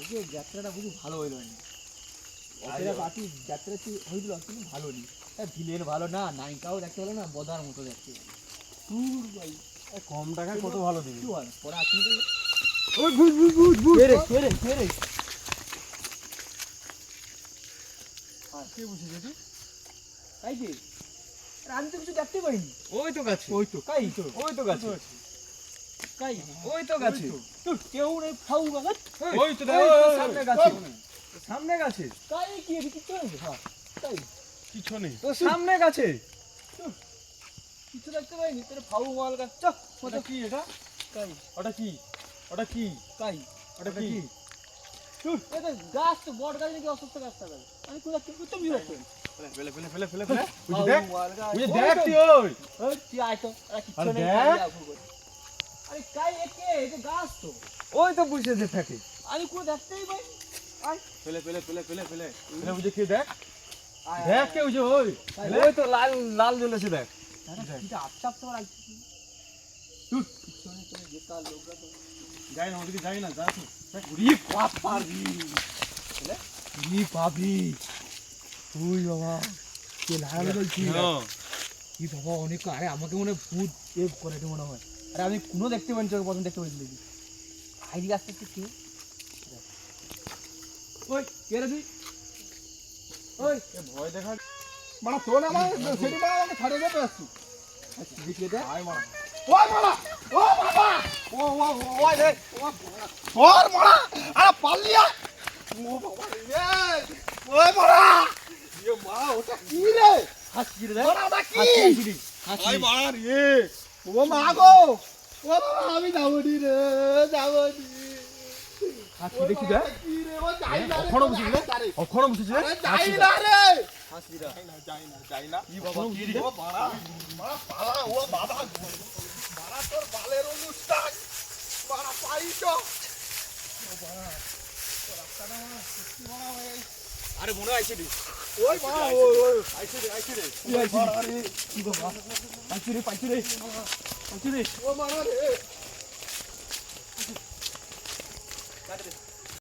আজকে যাত্রাটা বুঝি ভালো হইল না। অপেরা বাকি যাত্রা হইল কিন্তু ভালো নি। ভিলেন ভালো না, নায়িকাও দেখতে ভালো না, বদার মতো দেখতে। দূর ভাই, কম টাকায় কত ভালো দিবি। কি হয় পরে আপনি ওই বুঝ বুঝ বুঝ বুঝ কে রে কে রে কে রে কে বসে যেটি? তাই কি? আমি তো কিছু দেখতে পাইনি। ওই তো গাছে, ওই তো কাই তো ওই তো গাছে, কাই ওই তো গাছে, তো কেউ নেই ফাউ বাগাত। ওই তো সামনে গাছে, সামনে গাছে। কাই কি এদিকে কি হইছে? হ্যাঁ কাই পিছনে তো সামনে গাছে। কিছু দেখতে পাইনি, তোর ফাউ মাল গাছ। চল ওটা কি? এটা কাই ওটা কি? ওটা কি? কাই ওটা কি? এটা গাছ তো বড় গাছ নাকি অসুস্থ গাছ থাকবে? আমি কোথাও কি তুমি হচ্ছে ফেলে ফেলে ফেলে ফেলে ফেলে বুঝি দেখ দেখ, বুঝি দেখ তুই। ওই ওই তুই আয় তো আরে কিছু আরে নেই দেখ। খালি আফু করে। আরে কাই একে এটা গাছ তো ওই তো বুঝে যে থাকে। আমি কোনো দেখতেই পাই। আয় ফেলে ফেলে ফেলে ফেলে ফেলে ফেলে বুঝে কি দেখ, আয় দেখ কে বুঝে। ওই ওই তো লাল লাল জ্বলেছে দেখ। এটা আচ্ছাপ তো আর পিছনে তুমি যেটা লোকরা তো যাই না ওদিকে, যাই না, যা তুই। উরি বাপ পারবি উরি পাবি তুই বাবা কে লাগালে বলছি কি বাবা অনেক। আরে আমাকে মনে ভূত এভ করে এটা মনে হয়। আরে আমি কোনো দেখতে পাইনি, চোখে প্রথম দেখতে পাইনি দেখি আইডি আস্তে আস্তে কে ওই কে রে তুই? ওই ভয় দেখা মারা তো না আমার সেটি মারা আমাকে ছাড়ে যেতে আসছি। আচ্ছা দেখি দে আয় মারা। ওই মারা ও বাবা ও ও ওই রে ওর মারা আরে পালিয়া ও বাবা রে ওই মারা ইয়ে মা ওটা কি রে হাসি রে মারা ওটা কি আয় মারা রে। ও মা গো ও বাবা আমি যাবনি রে যাবনি হাসি দেখি দে কি রে ও যাই না, অখনো বসিস রে, অখনো বসিস রে। যাই না রে হাসি রা, যাই না কি বাবা কি রে ও মারা মারা পালা। ও বাবা মারা তোর বালের অনুষ্ঠান মারা পাইছো। আরে মনে আইছে রে। ওই মারা ওই ওই আইছে রে, আইছে রে। কি আইছি আরে কি বাবা পাইছি রে পাইছি রে আইছে রে। ও মারা রে কাট দে